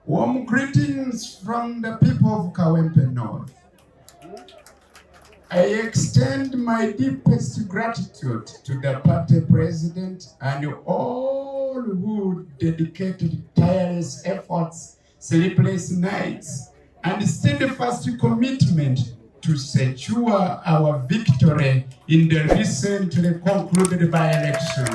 Warm greetings from the people of Kawempe North. I extend my deepest gratitude to the party president and all who dedicated tireless efforts, sleepless nights, and steadfast commitment to secure our victory in the recently concluded by-election.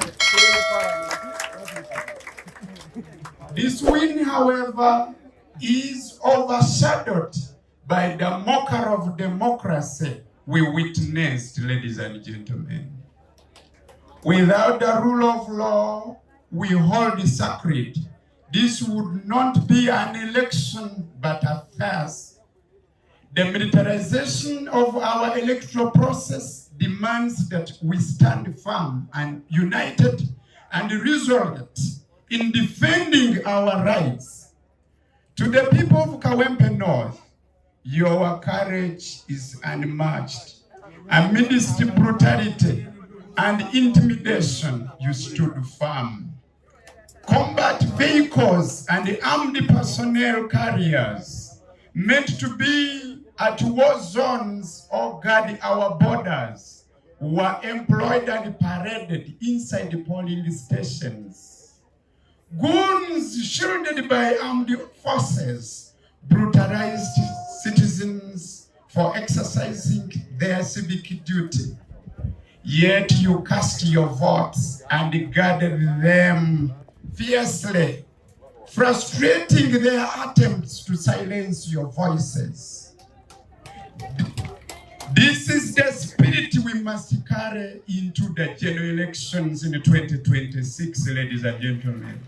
This win, however, is overshadowed by the mocker of democracy we witnessed, ladies and gentlemen. Without the rule of law we hold sacred, this would not be an election but a farce. The militarization of our electoral process demands that we stand firm and united and resolute in defending our rights. To the people of Kawempe North, your courage is unmatched. Amidst brutality and intimidation, you stood firm. Combat vehicles and armed personnel carriers meant to be at war zones or guard our borders were employed and paraded inside the polling stations. Goons shielded by armed forces brutalized citizens for exercising their civic duty. Yet you cast your votes and guarded them fiercely, frustrating their attempts to silence your voices. This is the spirit we must carry into the general elections in 2026, ladies and gentlemen.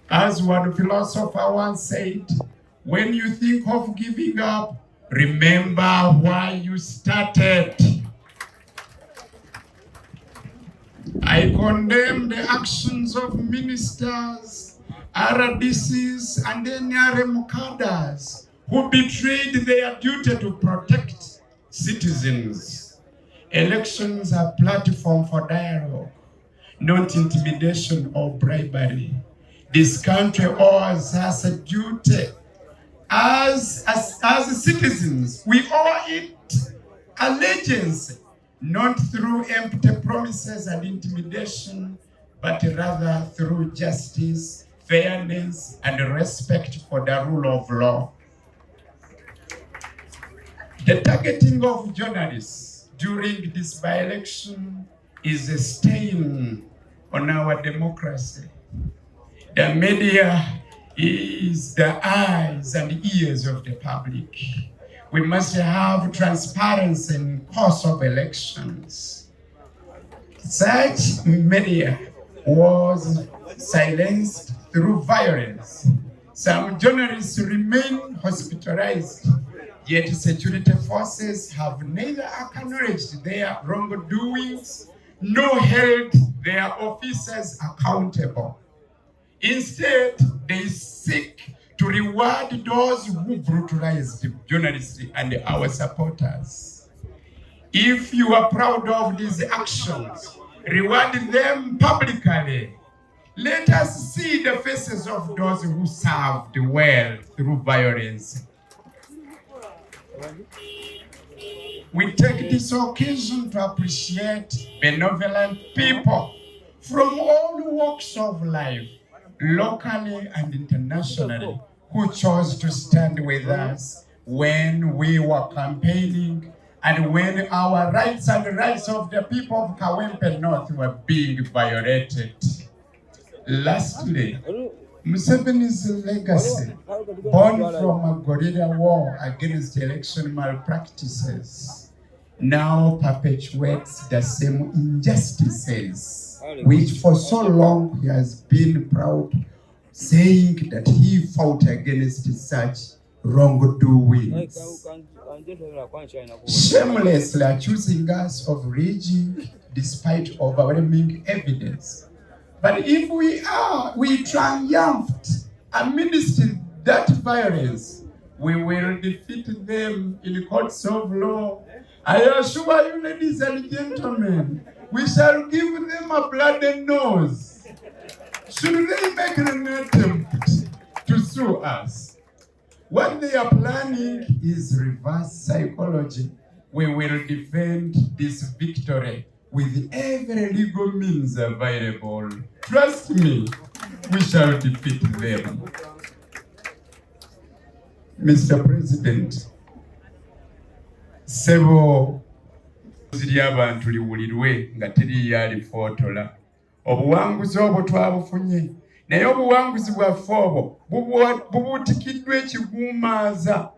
As one philosopher once said, when you think of giving up, remember why you started. I condemn the actions of ministers, RDCs, and NRM cadres who betrayed their duty to protect citizens. Elections are a platform for dialogue, not intimidation or bribery. This country owes us a duty. As citizens, we owe it allegiance, not through empty promises and intimidation, but rather through justice, fairness, and respect for the rule of law. The targeting of journalists during this by-election is a stain on our democracy. The media is the eyes and ears of the public. We must have transparency in the course of elections. Such media was silenced through violence. Some journalists remain hospitalized, yet security forces have neither acknowledged their wrongdoings nor held their officers accountable. Instead, they seek to reward those who brutalized journalists and our supporters. If you are proud of these actions, reward them publicly. Let us see the faces of those who served well through violence. We take this occasion to appreciate benevolent people from all walks of life, locally and internationally, who chose to stand with us when we were campaigning and when our rights and the rights of the people of Kawempe North were being violated. Lastly, Museveni's legacy, born from a guerrilla war against election malpractices, now perpetuates the same injustices, which for so long he has been proud, saying that he fought against such wrongdoings. Shamelessly accusing us of raging despite overwhelming evidence. But if we triumphed amidst that violence, we will defeat them in courts of law. I assure you, ladies and gentlemen, we shall give them a bloody nose. Should they make an attempt? follow us. What they are planning is reverse psychology. We will defend this victory with every legal means available. Trust me, we shall defeat them. Mr. President, sebo ziri abantu liwulirwe nga teri yali fotola. Obuwanguzi obwo twabufunye. Naye obuwanguzi bwaffe obwo bubuutikiddwa ekiguumaaza.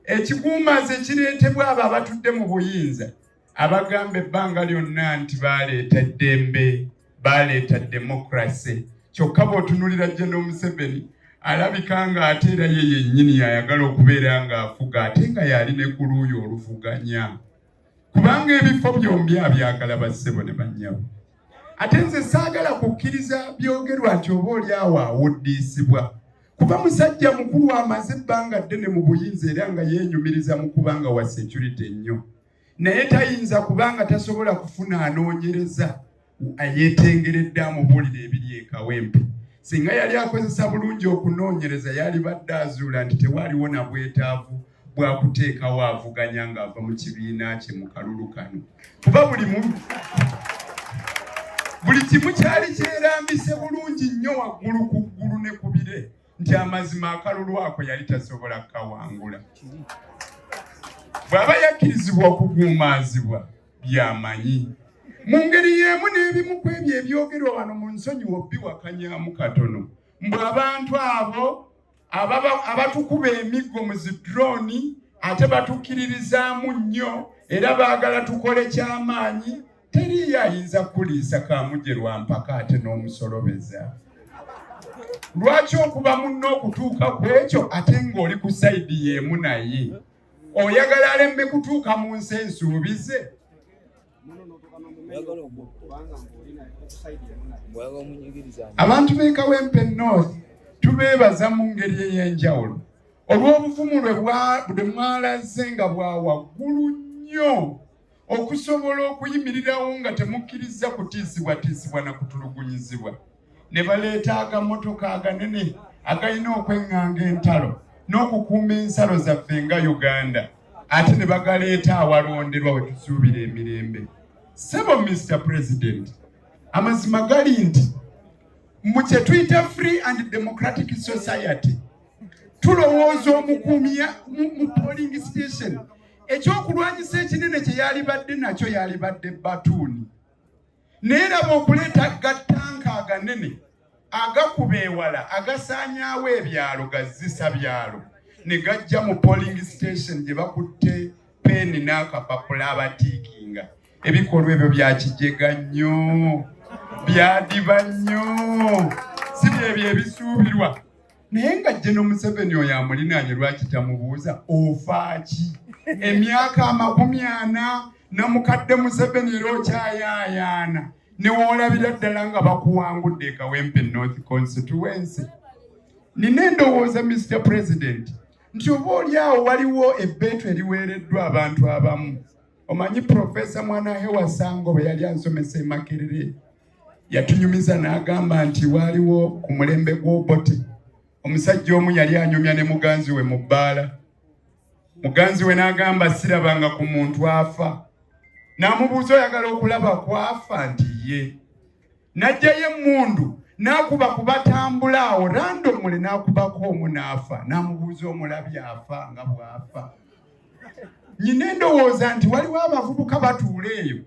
Ekiguumaaza ekireetebwa abo abatudde mu buyinza. Abagamba ebbanga lyonna nti baleeta eddembe, baleeta demokrasi. Kyokka bw'otunulira General Museveni alabika nga ate era ye yennyini yayagala okubeera ng'afuga ate nga yali ne ku luuyi oluvuganya. Kubanga ebifo byombi abyagala bassebo ne bannyabo. Ate nze saagala kukkiriza byogerwa nti oba oli awo awuddiisibwa. Kuba musajja mukulu amaze ebbanga ddene mu buyinza era nga yeenyumiriza mu kubanga wa security ennyo. Naye tayinza kubanga tasobola kufuna anoonyereza ayeetengeredde amubuulira ebiri e Kawempe. Singa yali akozesa bulungi okunoonyereza yali badde azuula nti tewaaliwo na bwetaavu bwa kuteekawo avuganya ng'ava mu kibiina kye mu kalulu kano. Kuba buli kimu kyali kyerambise bulungi nnyo waggulu ku ggulu ne ku bire nti amazima akalulu ako yali tasobola kawangula. Bw'aba yakkirizibwa okuguumaazibwa by'amanyi. Mu ngeri y'emu n'ebimu ku ebyo ebyogerwa wano mu nsonyiwo biwakanyaamu katono. Mbwe abantu abo abatukuba emiggo mu zidrooni ate batukkiririzaamu nnyo era baagala tukole ky'amaanyi, teriyo ayinza kuliisa kaamugerwa mpaka ate n'omusolobeza. Lwaki okuba munno okutuuka ku ekyo ate ng'oli ku sayidi y'emu naye? Oyagala alembe kutuuka mu nsi ensuubize? Abantu b'e Kawempe North tubeebaza mu ngeri ey'enjawulo olw'obuvumu bwe mwalaze nga bwa waggulu nnyo okusobola okuyimirirawo nga temukkiriza kutiisibwatiisibwa na kutulugunyizibwa. Ne baleeta agamotoka aganene agalina okweŋŋanga entalo n'okukuuma ensalo zaffe nga Uganda, ate ne bagaleeta awalonderwa we tusuubira emirembe. Sebo Mr. President, amazima gali nti mu kye tuyita free and democratic society tulowooza omukuumi mu polling station ekyokulwanyisa ekinene kye yali badde nakyo yali badde batuuni. Naye raba okuleeta gatanka aganene agakuba ewala agasaanyaawo ebyalo gazisa byalo ne gajja mu polling station gye bakutte peeni n'akapapula abatiikinga. Ebikolwa ebyo bya kijega nnyo, byadiba nnyo, si byebyo ebisuubirwa. Naye nga General Museveni oyo amulinaanye lwaki tamubuuza ofa ki? Emyaka 40 namukadde Museveni era okyayaayaana ne woolabira ddala nga bakuwangudde e Kawempe North Constituency. Nina endowooza Mr. President nti oba oli awo waliwo ebbeetu eriweereddwa abantu abamu. Omanyi Profesa Mwanahewa Sango bwe yali ansomesa e Makerere yatunyumiza n'agamba nti waliwo ku mulembe gw'Obote omusajja omu yali anyumya ne muganzi we mu bbaala. Muganzi we n'agamba sirabanga ku muntu afa. N'amubuuza oyagala okulaba kwafa nti ye. N'ajjayo emmundu n'akuba kubatambula awo randomly n'akubako omu n'afa. N'amubuuza omulabi afa nga bw'afa. Nyina endowooza nti waliwo abavubuka batuula eyo.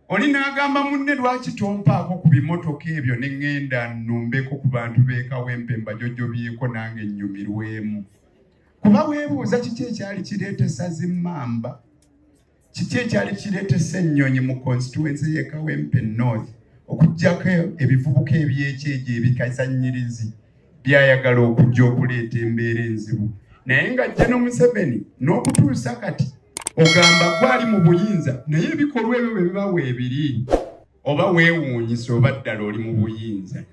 Oli n'agamba munne lwaki tompaako ku bimotoka ebyo ne ŋŋenda nnumbeko ku bantu b'e Kawempe mbajojjobyeko nange nnyumirwemu. Kuba weebuuza kiki ekyali kireetesa zimmamba, kiki ekyali kireetesa ennyonyi mu constituency y'e Kawempe North okuggyako ebivubuka ebyekyejo ebikazannyirizi byayagala okujja okuleeta embeera enzibu. Naye nga General Museveni n'okutuusa kati ogamba gwali mu buyinza naye ebikolwa ebyo bwe biba weebiri oba weewuunyisa oba ddala oli mu buyinza.